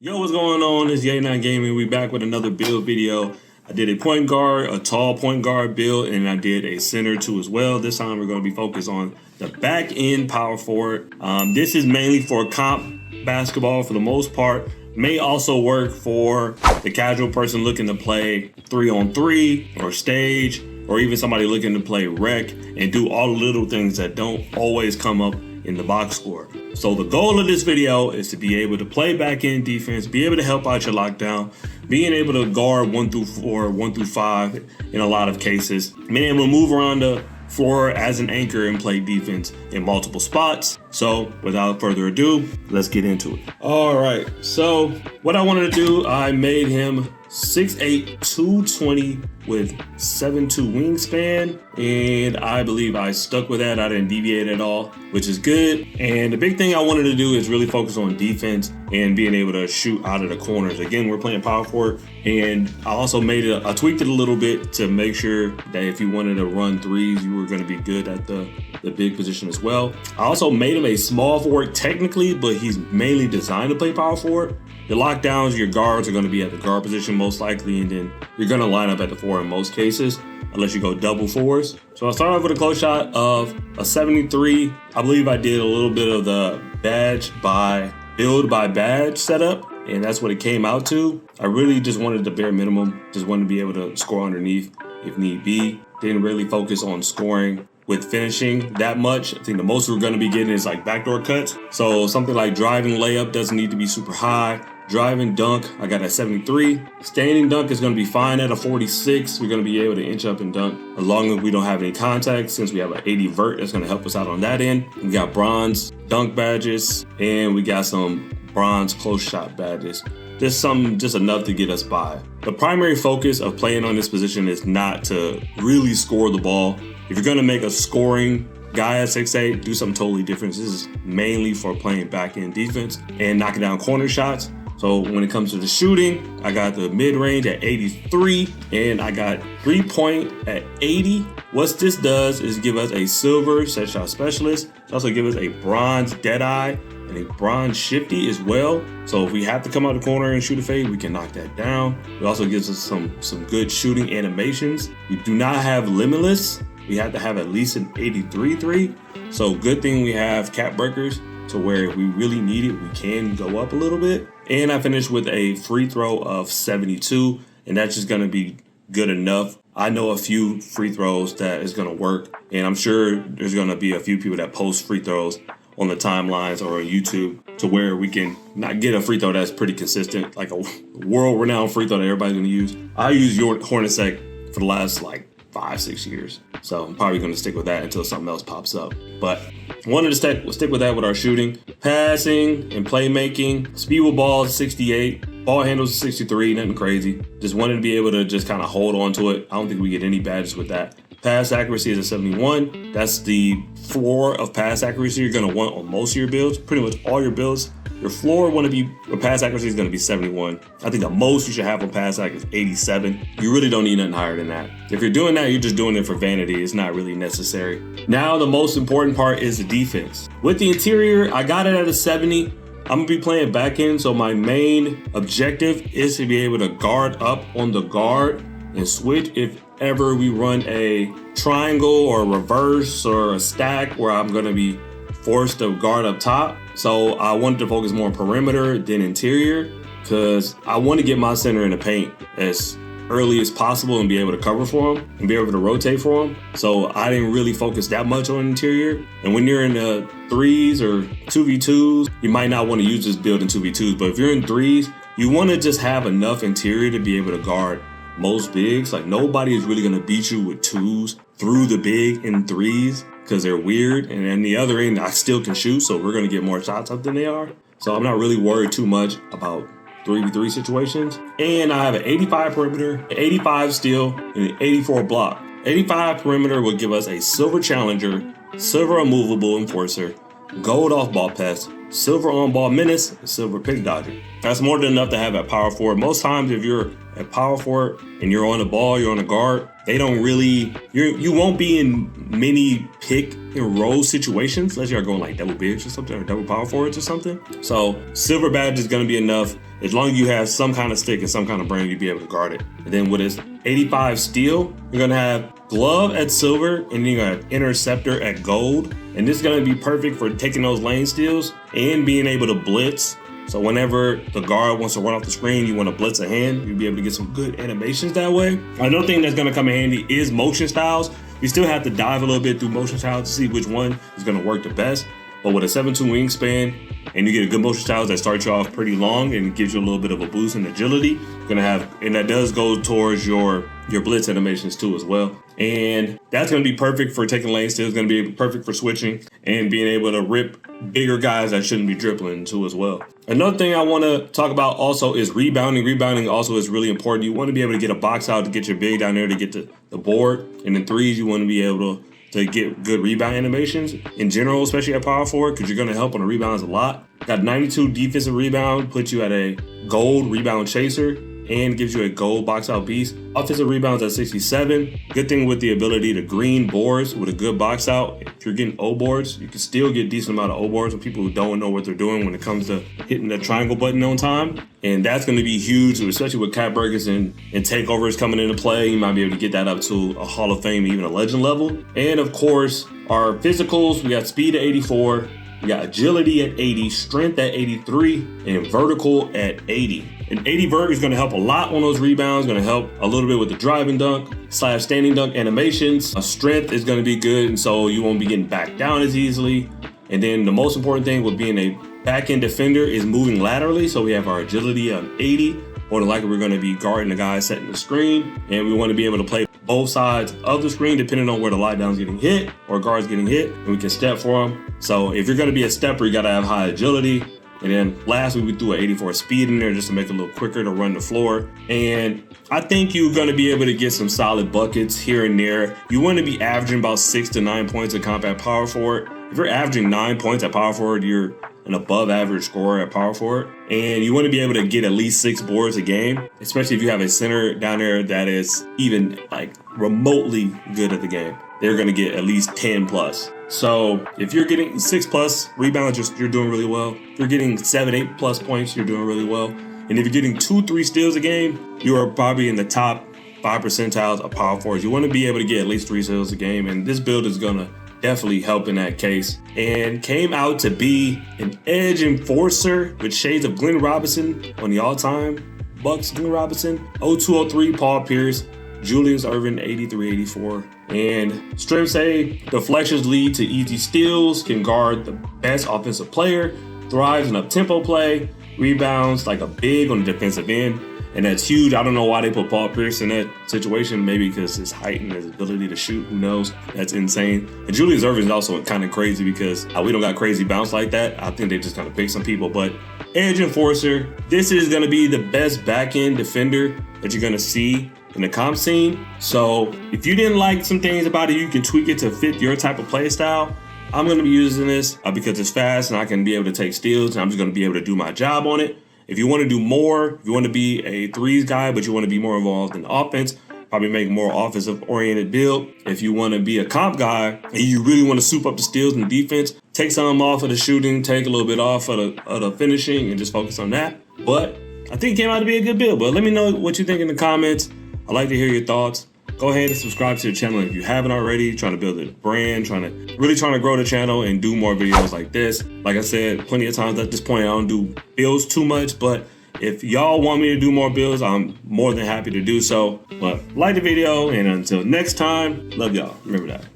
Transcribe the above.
Yo, what's going on? It's YEYNotGaming. We back with another build video. I did a point guard, a tall point guard build, and I did a center too as well. This time we're going to be focused on the back end power forward. This is mainly for comp basketball for the most part. May also work for the casual person looking to play 3-on-3 or stage, or even somebody looking to play rec and do all the little things that don't always come up in the box score. So the goal of this video is to be able to play back end defense, be able to help out your lockdown, being able to guard 1 through 4, 1 through 5 in a lot of cases, being able to move around the floor as an anchor and play defense in multiple spots. So without further ado, let's get into it. All right, so what I wanted to do, I made him 6'8", 220 with 7'2" wingspan, and I believe I stuck with that. I didn't deviate at all, which is good. And the big thing I wanted to do is really focus on defense and being able to shoot out of the corners. Again, we're playing power forward, and I also made it, I tweaked it a little bit to make sure that if you wanted to run threes, you were going to be good at the big position as well. I also made him a small forward technically, but he's mainly designed to play power forward. Your lockdowns, your guards are going to be at the guard position most likely, and then you're going to line up at the 4 in most cases, unless you go double 4s. So I'll start off with a close shot of a 73. I believe I did a little bit of the build by badge setup, and that's what it came out to. I really just wanted the bare minimum, just wanted to be able to score underneath if need be. Didn't really focus on scoring with finishing that much. I think the most we're going to be getting is like backdoor cuts. So something like driving layup doesn't need to be super high. Driving dunk, I got a 73. Standing dunk is going to be fine at a 46. We're going to be able to inch up and dunk as long as we don't have any contact, since we have an 80 vert. That's going to help us out on that end. We got bronze dunk badges, and we got some bronze close shot badges. Just enough to get us by. The primary focus of playing on this position is not to really score the ball. If you're going to make a scoring guy at 6'8", do something totally different. This is mainly for playing back end defense and knocking down corner shots. So when it comes to the shooting, I got the mid-range at 83, and I got 3-point at 80. What this does is give us a silver set shot specialist. It also gives us a bronze dead eye and a bronze shifty as well. So if we have to come out the corner and shoot a fade, we can knock that down. It also gives us some good shooting animations. We do not have limitless. We have to have at least an 83-3. So good thing we have cap breakers, to where if we really need it, we can go up a little bit. And I finished with a free throw of 72, and that's just gonna be good enough. I know a few free throws that is gonna work, and I'm sure there's gonna be a few people that post free throws on the timelines or on YouTube, to where we can not get a free throw that's pretty consistent, like a world-renowned free throw that everybody's gonna use. I use your Hornacek for the last 5-6 years. So I'm probably going to stick with that until something else pops up. But wanted to stick with that with our shooting. Passing and playmaking. Speed with ball is 68. Ball handles is 63, nothing crazy. Just wanted to be able to just kind of hold on to it. I don't think we get any badges with that. Pass accuracy is a 71. That's the floor of pass accuracy you're going to want on most of your builds. Pretty much all your builds. Your floor pass accuracy is going to be 71. I think the most you should have on pass accuracy is 87. You really don't need nothing higher than that. If you're doing that, you're just doing it for vanity. It's not really necessary. Now, the most important part is the defense. With the interior, I got it at a 70. I'm going to be playing back end, so my main objective is to be able to guard up on the guard and switch if ever we run a triangle or a reverse or a stack where I'm going to be forced to guard up top. So I wanted to focus more on perimeter than interior, because I want to get my center in the paint as early as possible and be able to cover for him and be able to rotate for him. So I didn't really focus that much on interior. And when you're in the 3s or 2v2s, you might not want to use this build in 2v2s, but if you're in 3s, you want to just have enough interior to be able to guard most bigs. Like, nobody is really going to beat you with 2s through the big in 3s, because they're weird. And then the other end, I still can shoot, so we're going to get more shots up than they are. So I'm not really worried too much about 3v3 situations. And I have an 85 perimeter, an 85 steal, and an 84 block. 85 perimeter will give us a silver challenger, silver unmovable enforcer, gold off ball pass, silver on ball menace, and silver pick dodger. That's more than enough to have at power forward. Most times if you're at power forward and you're on the ball, you're on the guard, they don't really, you won't be in many pick and roll situations unless you're going like double bigs or something, or double power forwards or something. So silver badge is going to be enough. As long as you have some kind of stick and some kind of brain, you'll be able to guard it. And then with his 85 steel, you're going to have glove at silver, and then you're going to have interceptor at gold. And this is going to be perfect for taking those lane steals and being able to blitz. So whenever the guard wants to run off the screen, you want to blitz a hand, you'll be able to get some good animations that way. Another thing that's going to come in handy is motion styles. You still have to dive a little bit through motion styles to see which one is going to work the best. But with a 7'2" wingspan, and you get a good motion styles that start you off pretty long and gives you a little bit of a boost in agility, you're gonna have, and that does go towards your blitz animations too as well. And that's gonna be perfect for taking lane steals. It's gonna be perfect for switching and being able to rip bigger guys that shouldn't be dribbling too as well. Another thing I want to talk about also is rebounding. Rebounding also is really important. You want to be able to get a box out to get your big down there to get to the board, and in threes you want to be able to get good rebound animations in general, especially at power forward, because you're going to help on the rebounds a lot. Got 92 defensive rebound, puts you at a gold rebound chaser, and gives you a gold box out beast. Offensive rebounds at 67. Good thing with the ability to green boards with a good box out. If you're getting O boards, you can still get a decent amount of O boards with people who don't know what they're doing when it comes to hitting the triangle button on time. And that's going to be huge, especially with cat burgers and takeovers coming into play. You might be able to get that up to a Hall of Fame, even a legend level. And of course, our physicals, we got speed at 84. We got agility at 80, strength at 83, and vertical at 80. And 80 vert is going to help a lot on those rebounds, going to help a little bit with the driving dunk / standing dunk animations. Strength is going to be good, and so you won't be getting back down as easily. And then the most important thing with being a back-end defender is moving laterally. So we have our agility on 80. More than likely, we're going to be guarding the guy setting the screen, and we want to be able to play both sides of the screen depending on where the lie down's getting hit or guard's getting hit, and we can step for them. So if you're going to be a stepper, you got to have high agility. And then lastly, we threw an 84 speed in there just to make it a little quicker to run the floor. And I think you're going to be able to get some solid buckets here and there. You want to be averaging about 6 to 9 points a comp at power forward. If you're averaging 9 points at power forward, you're an above average scorer at power forward. And you want to be able to get at least 6 boards a game, especially if you have a center down there that is even like remotely good at the game. They're going to get at least 10 plus. So if you're getting 6 plus rebounds, you're doing really well. If you're getting 7, 8 plus points, you're doing really well. And if you're getting 2, 3 steals a game, you are probably in the top 5 percentiles of power forwards. You want to be able to get at least 3 steals a game. And this build is going to definitely help in that case. And came out to be an edge enforcer with shades of Glenn Robinson on the all-time Bucks. Glenn Robinson, 0203 Paul Pierce, Julius Erving 83-84. And strengths say deflections lead to easy steals, can guard the best offensive player, thrives in up-tempo play, rebounds like a big on the defensive end. And that's huge. I don't know why they put Paul Pierce in that situation. Maybe because his height and his ability to shoot. Who knows? That's insane. And Julius Erving is also kind of crazy because we don't got crazy bounce like that. I think they just kind of pick some people. But edge enforcer, this is going to be the best back-end defender that you're going to see in the comp scene. So if you didn't like some things about it, you can tweak it to fit your type of play style. I'm going to be using this because it's fast and I can be able to take steals, and I'm just going to be able to do my job on it. If you want to do more, if you want to be a threes guy, but you want to be more involved in offense, probably make more offensive oriented build. If you want to be a comp guy and you really want to soup up the steals and the defense, take some off of the shooting, take a little bit off of the finishing, and just focus on that. But I think it came out to be a good build. But let me know what you think in the comments. I'd like to hear your thoughts. Go ahead and subscribe to the channel if you haven't already. Trying to build a brand, trying to grow the channel and do more videos like this. Like I said, plenty of times at this point, I don't do builds too much, but if y'all want me to do more builds, I'm more than happy to do so. But like the video, and until next time, love y'all. Remember that.